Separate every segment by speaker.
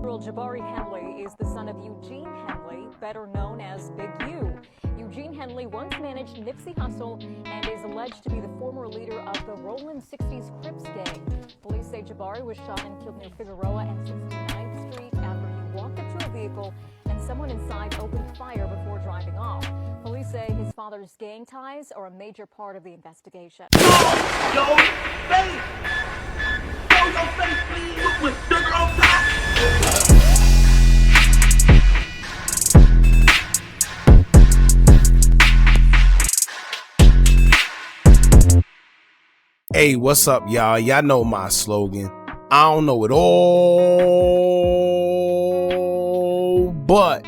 Speaker 1: Jabari Henley is the son of Eugene Henley, better known as Big U. Eugene Henley once managed Nipsey Hussle and is alleged to be the former leader of the rolling 60s Crips gang. Police say Jabari was shot and killed near Figueroa and 69th Street after he walked up to a vehicle and someone inside opened fire before driving off. Police say his father's gang ties are a major part of the investigation.
Speaker 2: Yo, face! Yo, your face, please! With sugar on top!
Speaker 3: Hey, what's up, y'all? Y'all know my slogan. I don't know it all, but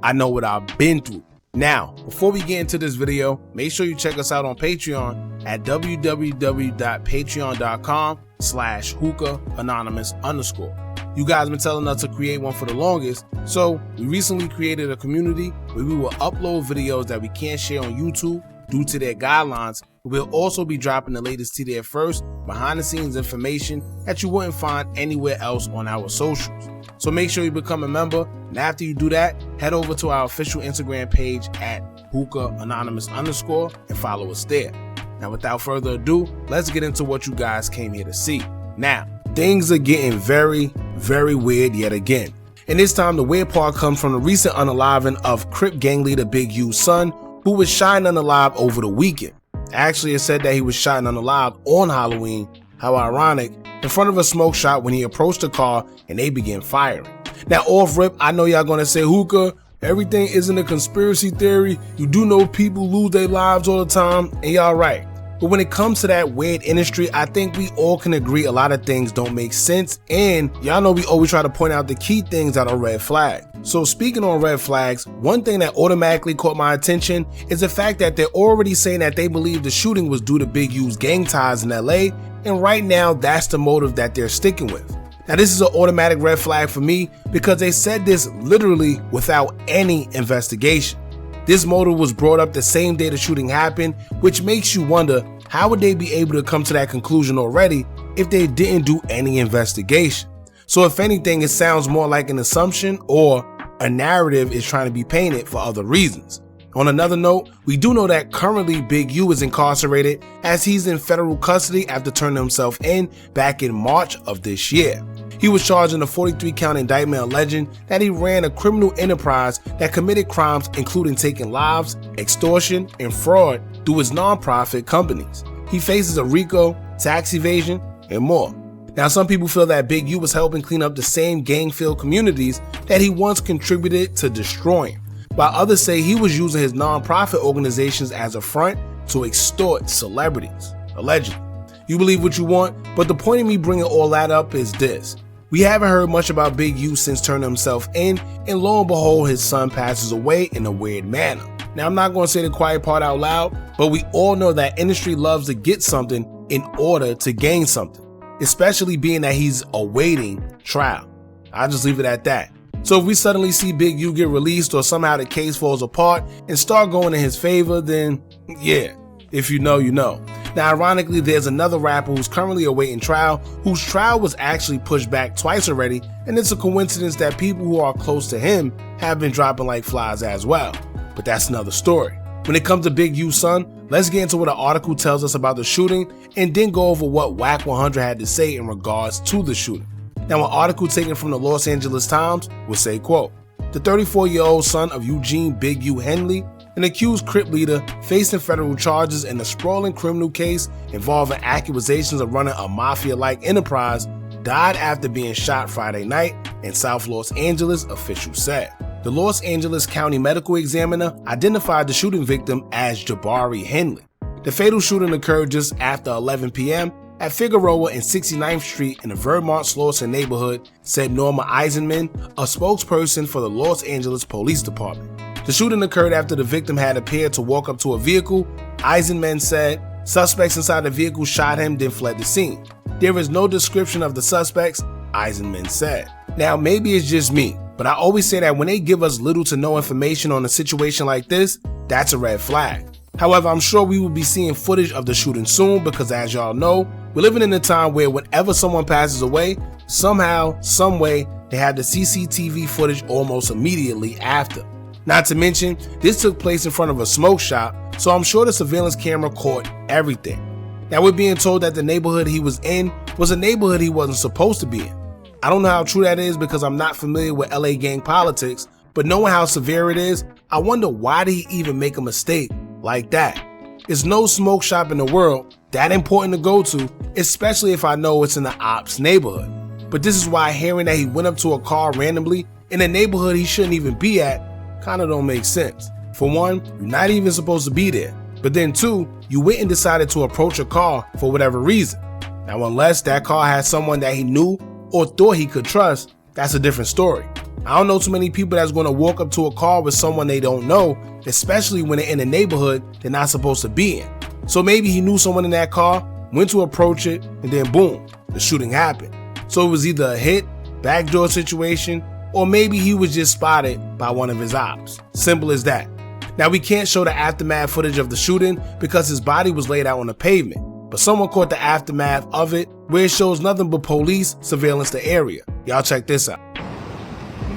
Speaker 3: I know what I've been through. Now, before we get into this video, make sure you check us out on Patreon at www.patreon.com/Hookah Anonymous _. You guys been telling us to create one for the longest, so we recently created a community where we will upload videos that we can't share on YouTube due to their guidelines. We'll also be dropping the latest to there first, behind the scenes information that you wouldn't find anywhere else on our socials. So make sure you become a member, and after you do that, head over to our official Instagram page at Hookah Anonymous _ and follow us there. Now without further ado, let's get into what you guys came here to see. Now, things are getting very, very weird yet again. And this time the weird part comes from the recent unaliving of Crip gang leader Big U's son, who was shot and unalived over the weekend. Actually, it said that he was shot and unalived on Halloween. How ironic, in front of a smoke shop when he approached the car and they began firing. Now off rip, I know y'all gonna say, Hookah, everything isn't a conspiracy theory. You do know people lose their lives all the time, and y'all right. But when it comes to that weird industry, I think we all can agree a lot of things don't make sense, and y'all know we always try to point out the key things that are red flag. So speaking on red flags, one thing that automatically caught my attention is the fact that they're already saying that they believe the shooting was due to Big U's gang ties in LA, and right now that's the motive that they're sticking with. Now this is an automatic red flag for me because they said this literally without any investigation. This motive was brought up the same day the shooting happened, which makes you wonder, how would they be able to come to that conclusion already if they didn't do any investigation? So if anything, it sounds more like an assumption or a narrative is trying to be painted for other reasons. On another note, we do know that currently Big U is incarcerated as he's in federal custody after turning himself in back in March of this year. He was charged in a 43-count indictment alleging that he ran a criminal enterprise that committed crimes including taking lives, extortion, and fraud through his non-profit companies. He faces a RICO, tax evasion, and more. Now some people feel that Big U was helping clean up the same gang-filled communities that he once contributed to destroying, while others say he was using his non-profit organizations as a front to extort celebrities, allegedly. You believe what you want, but the point of me bringing all that up is this. We haven't heard much about Big U since turning himself in, and lo and behold, his son passes away in a weird manner. Now, I'm not going to say the quiet part out loud, but we all know that industry loves to get something in order to gain something, especially being that he's awaiting trial. I'll just leave it at that. So if we suddenly see Big U get released or somehow the case falls apart and start going in his favor, then yeah, if you know, you know. Now ironically, there's another rapper who's currently awaiting trial, whose trial was actually pushed back twice already, and it's a coincidence that people who are close to him have been dropping like flies as well. But that's another story. When it comes to Big U's son, let's get into what the article tells us about the shooting and then go over what Whack 100 had to say in regards to the shooting. Now an article taken from the Los Angeles Times would say, quote, "The 34-year-old son of Eugene Big U Henley, an accused Crip leader facing federal charges in a sprawling criminal case involving accusations of running a mafia-like enterprise, died after being shot Friday night in South Los Angeles," officials said. The Los Angeles County Medical Examiner identified the shooting victim as Jabari Henley. The fatal shooting occurred just after 11 p.m. at Figueroa and 69th Street in the Vermont Slauson neighborhood, said Norma Eisenman, a spokesperson for the Los Angeles Police Department. The shooting occurred after the victim had appeared to walk up to a vehicle. Eisenman said suspects inside the vehicle shot him, then fled the scene. There is no description of the suspects, Eisenman said. Now maybe it's just me, but I always say that when they give us little to no information on a situation like this, that's a red flag. However, I'm sure we will be seeing footage of the shooting soon because, as y'all know, we're living in a time where whenever someone passes away, somehow, some way, they had the CCTV footage almost immediately after. Not to mention, this took place in front of a smoke shop, so I'm sure the surveillance camera caught everything. Now we're being told that the neighborhood he was in was a neighborhood he wasn't supposed to be in. I don't know how true that is because I'm not familiar with LA gang politics, but knowing how severe it is, I wonder why did he even make a mistake like that? There's no smoke shop in the world that important to go to, especially if I know it's in the Opps neighborhood. But this is why hearing that he went up to a car randomly in a neighborhood he shouldn't even be at kinda don't make sense. For one, you're not even supposed to be there. But then two, you went and decided to approach a car for whatever reason. Now unless that car had someone that he knew or thought he could trust, that's a different story. I don't know too many people that's gonna walk up to a car with someone they don't know, especially when they're in a neighborhood they're not supposed to be in. So maybe he knew someone in that car, went to approach it, and then boom, the shooting happened. So it was either a hit, backdoor situation, or maybe he was just spotted by one of his ops. Simple as that. Now we can't show the aftermath footage of the shooting because his body was laid out on the pavement, but someone caught the aftermath of it where it shows nothing but police surveillance the area. Y'all check this out.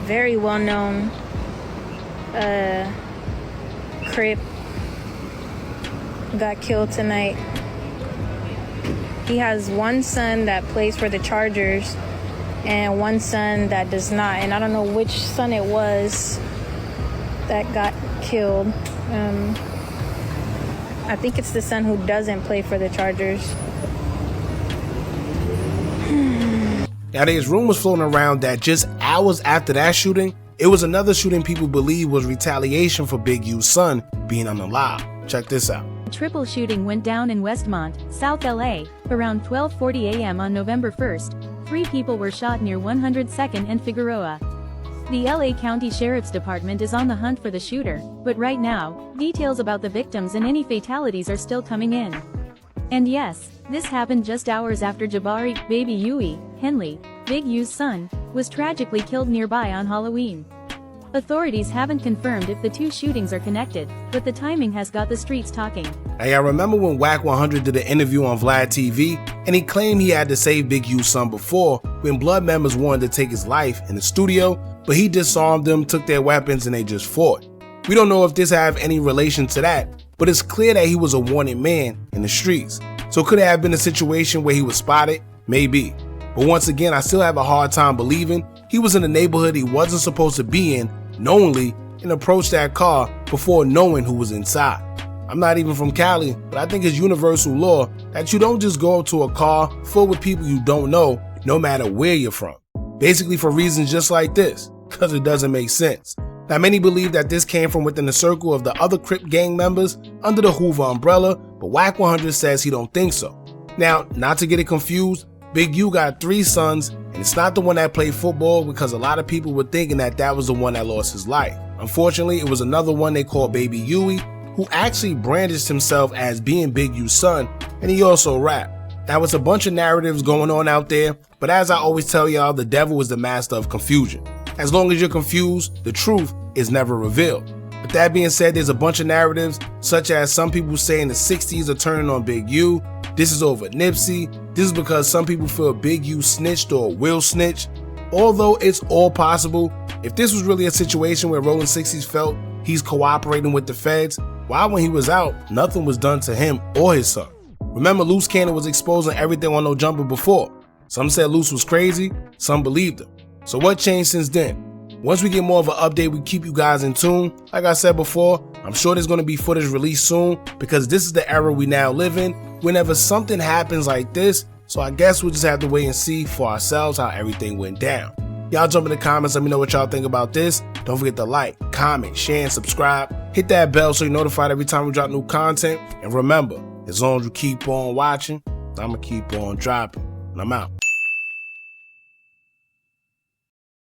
Speaker 4: Very well-known Crip got killed tonight. He has one son that plays for the Chargers and one son that does not, and I don't know which son it was that got killed. I think it's the son who doesn't play for the Chargers.
Speaker 3: Now there's rumors floating around that just hours after that shooting, it was another shooting people believe was retaliation for Big U's son being unalive. Check this out.
Speaker 5: A triple shooting went down in Westmont, South LA, around 12:40 a.m. on November 1st. 3 people were shot near 102nd and Figueroa. The LA County Sheriff's Department is on the hunt for the shooter, but right now, details about the victims and any fatalities are still coming in. And yes, this happened just hours after Jabari, baby Uiie, Henley, Big U's son, was tragically killed nearby on Halloween. Authorities haven't confirmed if the two shootings are connected, but the timing has got the streets talking.
Speaker 3: Hey, I remember when Wack 100 did an interview on Vlad TV, and he claimed he had to save Big U's son before when Blood members wanted to take his life in the studio, but he disarmed them, took their weapons, and they just fought. We don't know if this have any relation to that, but it's clear that he was a wanted man in the streets. So could it have been a situation where he was spotted? Maybe. But once again, I still have a hard time believing he was in a neighborhood he wasn't supposed to be in knowingly and approached that car before knowing who was inside. I'm not even from Cali, but I think it's universal law that you don't just go up to a car full with people you don't know, no matter where you're from. Basically for reasons just like this, because it doesn't make sense. Now many believe that this came from within the circle of the other Crip gang members under the Hoover umbrella, but Wack 100 says he don't think so. Now, not to get it confused, Big U got 3 sons, and it's not the one that played football because a lot of people were thinking that that was the one that lost his life. Unfortunately, it was another one they called Baby Uiie, who actually brandished himself as being Big U's son, and he also rapped. Now it's a bunch of narratives going on out there, but as I always tell y'all, the devil is the master of confusion. As long as you're confused, the truth is never revealed. With that being said, there's a bunch of narratives, such as some people saying the 60s are turning on Big U, this is over Nipsey, this is because some people feel Big U snitched or will snitch. Although it's all possible, if this was really a situation where Rolling 60s felt he's cooperating with the feds, why when he was out, nothing was done to him or his son? Remember, Loose Cannon was exposing everything on No Jumper before. Some said Loose was crazy, some believed him. So what changed since then? Once we get more of an update, we keep you guys in tune. Like I said before, I'm sure there's going to be footage released soon because this is the era we now live in whenever something happens like this. So I guess we'll just have to wait and see for ourselves how everything went down. Y'all jump in the comments, let me know what y'all think about this. Don't forget to like, comment, share, and subscribe. Hit that bell so you're notified every time we drop new content. And remember, as long as you keep on watching, I'ma keep on dropping. And I'm out.